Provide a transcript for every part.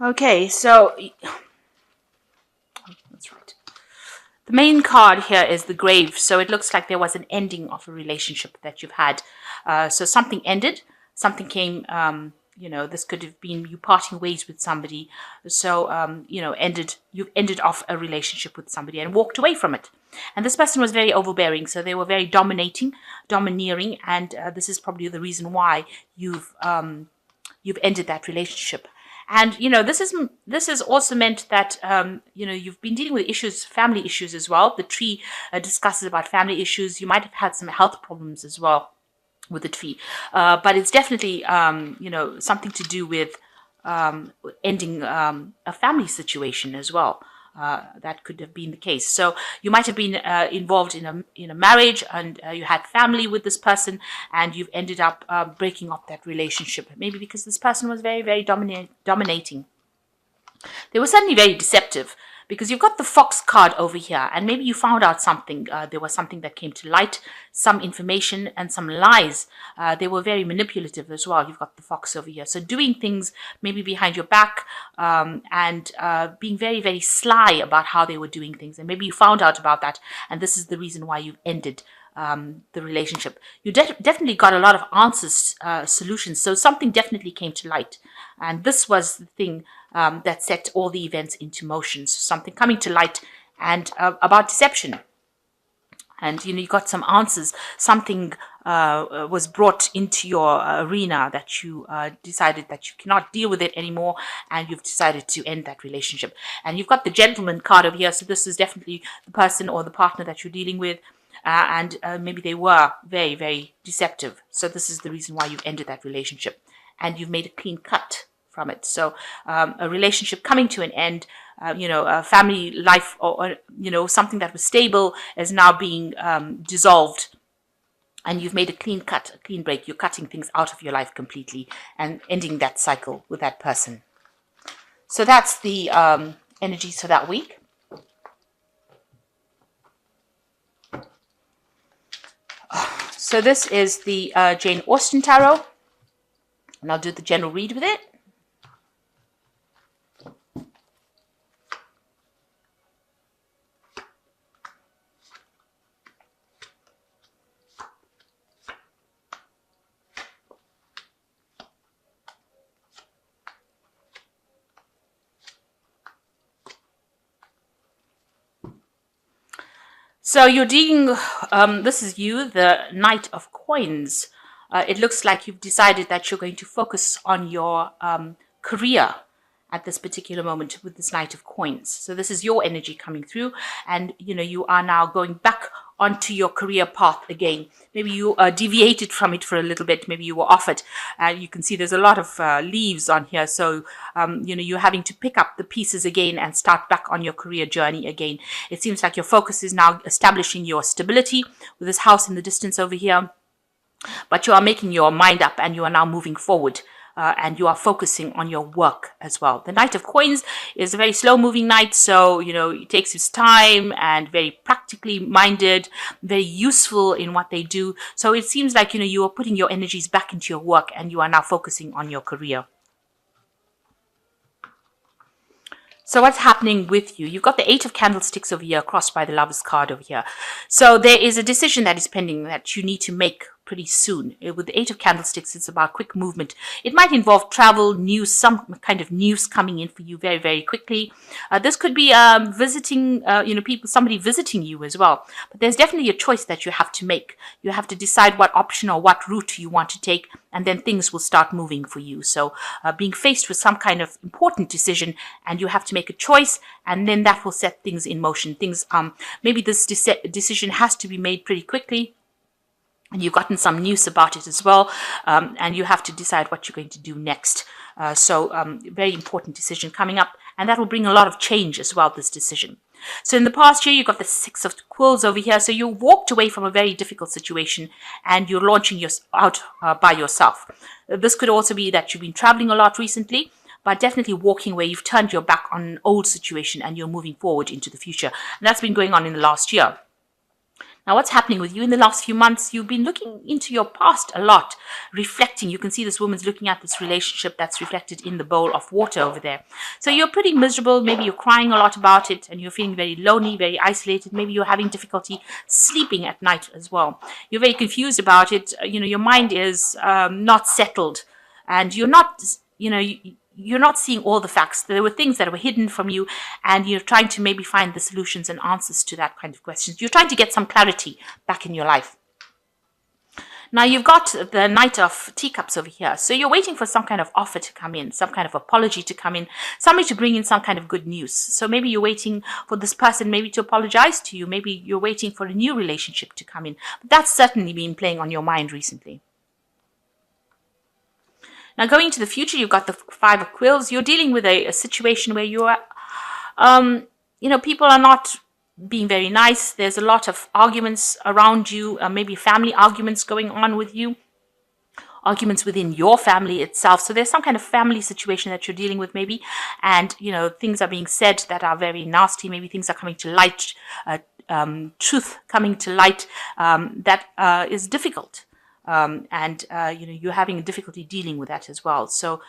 Okay, so that's right. The main card here is the grave. So it looks like there was an ending of a relationship that you've had. So something ended, something came, this could have been you parting ways with somebody. So, you've ended off a relationship with somebody and walked away from it. And this person was very overbearing. So they were very domineering. And this is probably the reason why you've ended that relationship. And this is also meant that you've been dealing with issues, family issues as well. The tree discusses about family issues. You might have had some health problems as well with the tree, but it's definitely something to do with ending a family situation as well. That could have been the case. So you might have been involved in a marriage, and you had family with this person, and you've ended up breaking up that relationship. Maybe because this person was very, very dominating. They were certainly very deceptive, because you've got the fox card over here, and maybe you found out something. There was something that came to light, some information and some lies. They were very manipulative as well. You've got the fox over here. So doing things maybe behind your back, and being very, very sly about how they were doing things. And maybe you found out about that, and this is the reason why you've ended the relationship. You definitely got a lot of answers, solutions. So something definitely came to light. And this was the thing that set all the events into motion. So something coming to light, and about deception. And you got some answers. Something was brought into your arena that you decided that you cannot deal with it anymore, and you've decided to end that relationship. And you've got the gentleman card over here. So this is definitely the person or the partner that you're dealing with. And maybe they were very, very deceptive. So this is the reason why you've ended that relationship, and you've made a clean cut from it. So a relationship coming to an end, a family life, or something that was stable is now being dissolved, and you've made a clean cut, a clean break. You're cutting things out of your life completely and ending that cycle with that person. So that's the energies for that week. So this is the Jane Austen Tarot, and I'll do the general read with it. So you're dealing, this is you, the Knight of Coins. It looks like you've decided that you're going to focus on your career at this particular moment with this Knight of Coins. So this is your energy coming through, and you are now going back onto your career path again. Maybe you deviated from it for a little bit. Maybe you were off it. You can see there's a lot of leaves on here. So, you're having to pick up the pieces again and start back on your career journey again. It seems like your focus is now establishing your stability with this house in the distance over here. But you are making your mind up, and you are now moving forward. And you are focusing on your work as well. The Knight of Coins is a very slow-moving knight, so it takes his time, and very practically minded, very useful in what they do. So it seems like you are putting your energies back into your work, and you are now focusing on your career. So what's happening with you? You've got the Eight of Candlesticks over here, crossed by the Lover's card over here. So there is a decision that is pending that you need to make pretty soon. With the Eight of Candlesticks, it's about quick movement. It might involve travel, news, some kind of news coming in for you very, very quickly. This could be visiting, somebody visiting you as well. But there's definitely a choice that you have to make. You have to decide what option or what route you want to take, and then things will start moving for you. So being faced with some kind of important decision, and you have to make a choice, and then that will set things in motion. Maybe this decision has to be made pretty quickly, and you've gotten some news about it as well, and you have to decide what you're going to do next. Very important decision coming up, and that will bring a lot of change as well, this decision. So in the past year, you've got the Six of Quills over here. So you walked away from a very difficult situation, and you're launching out by yourself. This could also be that you've been traveling a lot recently, but definitely walking away. You've turned your back on an old situation, and you're moving forward into the future. And that's been going on in the last year. Now, what's happening with you in the last few months? You've been looking into your past a lot, reflecting. You can see this woman's looking at this relationship that's reflected in the bowl of water over there. So you're pretty miserable. Maybe you're crying a lot about it and you're feeling very lonely, very isolated. Maybe you're having difficulty sleeping at night as well. You're very confused about it. Your mind is not settled and you're not, you're not seeing all the facts. There were things that were hidden from you, and you're trying to maybe find the solutions and answers to that kind of questions. You're trying to get some clarity back in your life. Now you've got the Knight of Teacups over here. So you're waiting for some kind of offer to come in, some kind of apology to come in, somebody to bring in some kind of good news. So maybe you're waiting for this person maybe to apologize to you. Maybe you're waiting for a new relationship to come in. But that's certainly been playing on your mind recently. Now, going into the future, you've got the Five of Quills. You're dealing with a situation where you are, people are not being very nice. There's a lot of arguments around you, maybe family arguments going on with you, arguments within your family itself. So there's some kind of family situation that you're dealing with maybe, and, things are being said that are very nasty. Maybe things are coming to light, truth coming to light that is difficult. You're having difficulty dealing with that as well. So,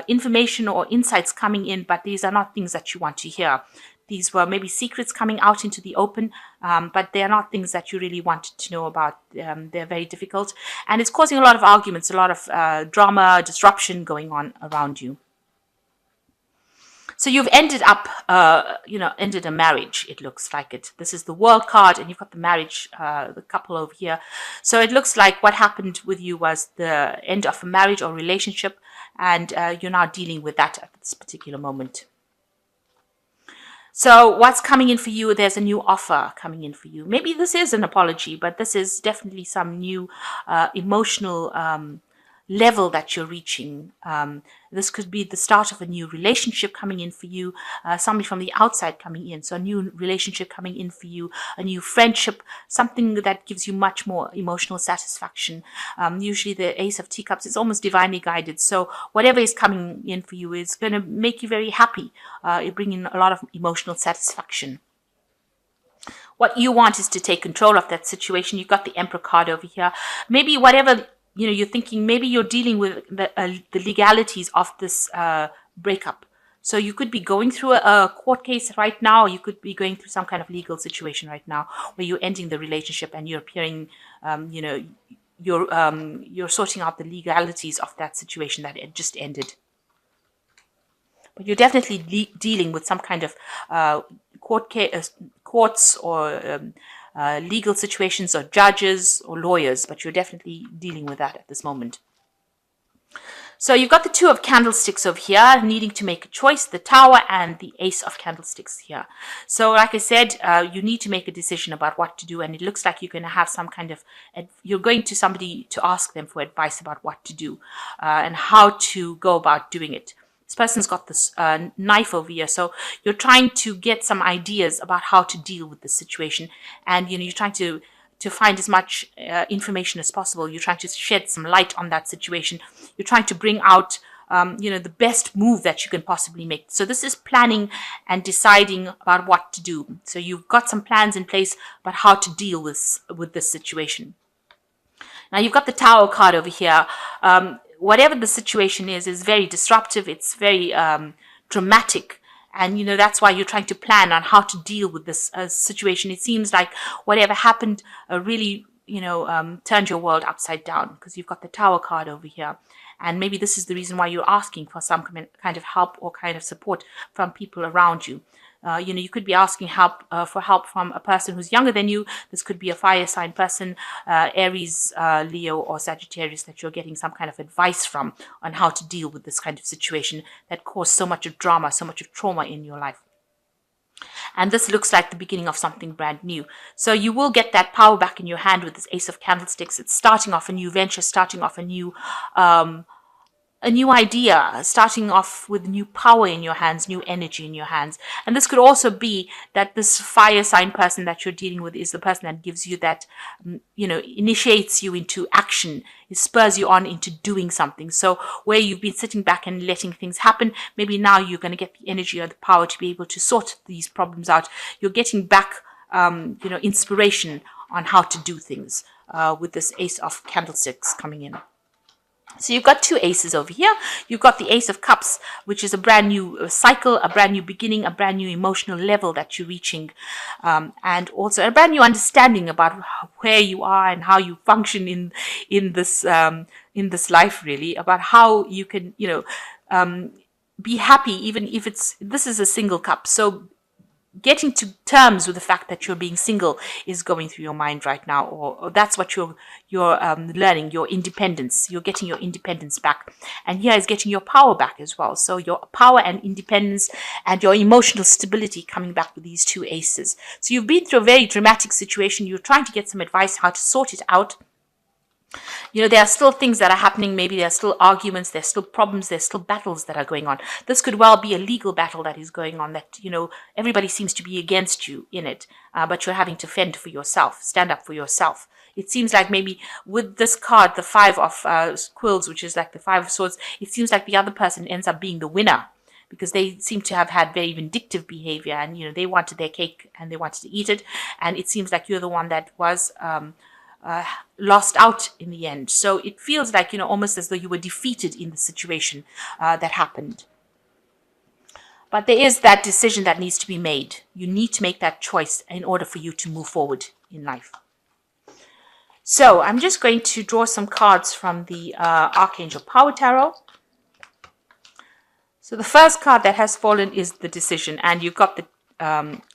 information or insights coming in, but these are not things that you want to hear. These were maybe secrets coming out into the open, but they are not things that you really wanted to know about. They're very difficult, and it's causing a lot of arguments, a lot of drama, disruption going on around you. So you've ended up, ended a marriage, it looks like it. This is the World card, and you've got the marriage, the couple over here. So it looks like what happened with you was the end of a marriage or relationship, and you're now dealing with that at this particular moment. So what's coming in for you? There's a new offer coming in for you. Maybe this is an apology, but this is definitely some new emotional level that you're reaching. This could be the start of a new relationship coming in for you, somebody from the outside coming in. So a new relationship coming in for you, a new friendship, something that gives you much more emotional satisfaction. Usually the Ace of Teacups is almost divinely guided. So whatever is coming in for you is going to make you very happy. You bring in a lot of emotional satisfaction. What you want is to take control of that situation. You've got the Emperor card over here. Maybe whatever you're thinking, maybe you're dealing with the legalities of this breakup. So you could be going through a court case right now, or you could be going through some kind of legal situation right now where you're ending the relationship and you're appearing, you're sorting out the legalities of that situation that it just ended. But you're definitely dealing with some kind of courts or legal situations or judges or lawyers, but you're definitely dealing with that at this moment. So you've got the Two of Candlesticks over here, needing to make a choice, the Tower and the Ace of Candlesticks here. So like I said, you need to make a decision about what to do, and it looks like you're going to have some kind of, you're going to somebody to ask them for advice about what to do and how to go about doing it. This person's got this knife over here, so you're trying to get some ideas about how to deal with this situation, and you're trying to find as much information as possible. You're trying to shed some light on that situation. You're trying to bring out the best move that you can possibly make. So this is planning and deciding about what to do. So you've got some plans in place about how to deal with this situation. Now you've got the Tower card over here. Whatever the situation is very disruptive. It's very dramatic. And, that's why you're trying to plan on how to deal with this situation. It seems like whatever happened really, turned your world upside down, because you've got the Tower card over here. And maybe this is the reason why you're asking for some kind of help or kind of support from people around you. You could be asking for help from a person who's younger than you. This could be a fire sign person, Aries, Leo, or Sagittarius, that you're getting some kind of advice from on how to deal with this kind of situation that caused so much of drama, so much of trauma in your life. And this looks like the beginning of something brand new. So you will get that power back in your hand with this Ace of Candlesticks. It's starting off a new venture, starting off a new idea, starting off with new power in your hands, new energy in your hands. And this could also be that this fire sign person that you're dealing with is the person that gives you that, initiates you into action. It spurs you on into doing something. So where you've been sitting back and letting things happen, maybe now you're going to get the energy or the power to be able to sort these problems out. You're getting back inspiration on how to do things with this Ace of Candlesticks coming in. So you've got two aces over here. You've got the Ace of Cups, which is a brand new cycle, a brand new beginning, a brand new emotional level that you're reaching, and also a brand new understanding about where you are and how you function in this life, really, about how you can be happy even if this is a single cup. So getting to terms with the fact that you're being single is going through your mind right now, or that's what you're learning, your independence. You're getting your independence back, and here is getting your power back as well. So your power and independence and your emotional stability coming back with these two aces. So you've been through a very dramatic situation. You're trying to get some advice how to sort it out. There are still things that are happening. Maybe there are still arguments, there's still problems, there's still battles that are going on. This could well be a legal battle that is going on that, everybody seems to be against you in it, but you're having to fend for yourself, stand up for yourself. It seems like maybe with this card, the Five of Quills, which is like the Five of Swords, it seems like the other person ends up being the winner, because they seem to have had very vindictive behavior, and, they wanted their cake and they wanted to eat it. And it seems like you're the one that was lost out in the end. So it feels like, almost as though you were defeated in the situation that happened. But there is that decision that needs to be made. You need to make that choice in order for you to move forward in life. So I'm just going to draw some cards from the Archangel Power Tarot. So the first card that has fallen is the decision, and you've got the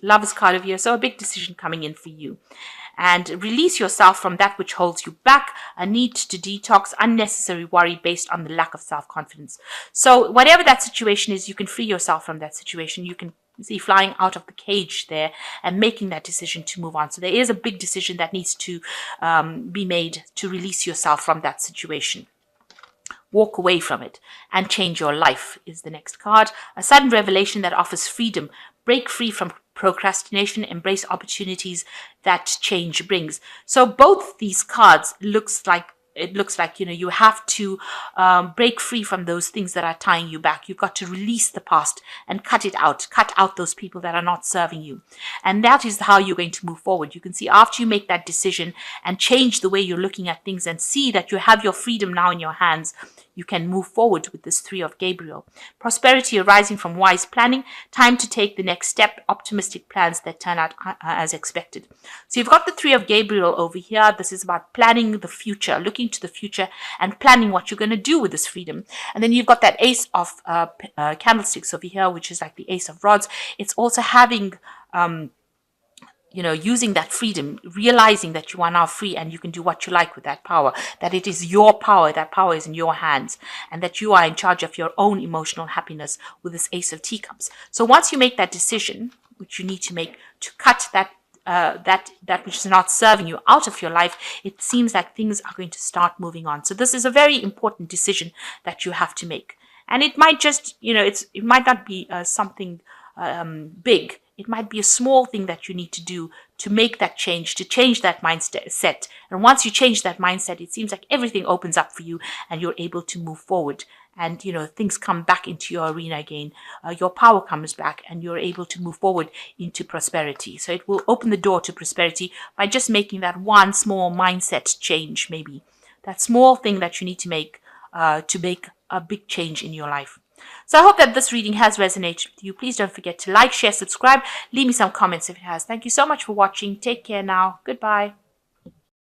Lover's card over here. So a big decision coming in for you. And release yourself from that which holds you back, a need to detox, unnecessary worry based on the lack of self-confidence. So whatever that situation is, you can free yourself from that situation. You can see flying out of the cage there and making that decision to move on. So there is a big decision that needs to be made to release yourself from that situation. Walk away from it and change your life is the next card. A sudden revelation that offers freedom. Break free from procrastination, embrace opportunities that change brings. So both these cards looks like you have to break free from those things that are tying you back. You've got to release the past and cut it out. Cut out those people that are not serving you. And that is how you're going to move forward. You can see after you make that decision and change the way you're looking at things and see that you have your freedom now in your hands, you can move forward with this Three of Gabriel. Prosperity arising from wise planning. Time to take the next step. Optimistic plans that turn out as expected. So you've got the Three of Gabriel over here. This is about planning the future, looking to the future and planning what you're going to do with this freedom. And then you've got that Ace of Candlesticks over here, which is like the Ace of Rods. It's also having using that freedom, realizing that you are now free and you can do what you like with that power, that it is your power, that power is in your hands, and that you are in charge of your own emotional happiness with this Ace of Teacups. So once you make that decision, which you need to make to cut that which is not serving you out of your life, it seems like things are going to start moving on. So this is a very important decision that you have to make. And it might just, it might not be something big. It might be a small thing that you need to do to make that change, to change that mindset. And once you change that mindset, it seems like everything opens up for you and you're able to move forward. And, things come back into your arena again. Your power comes back and you're able to move forward into prosperity. So it will open the door to prosperity by just making that one small mindset change, maybe. That small thing that you need to make a big change in your life. So I hope that this reading has resonated with you. Please don't forget to like, share, subscribe. Leave me some comments if it has. Thank you so much for watching. Take care now. Goodbye.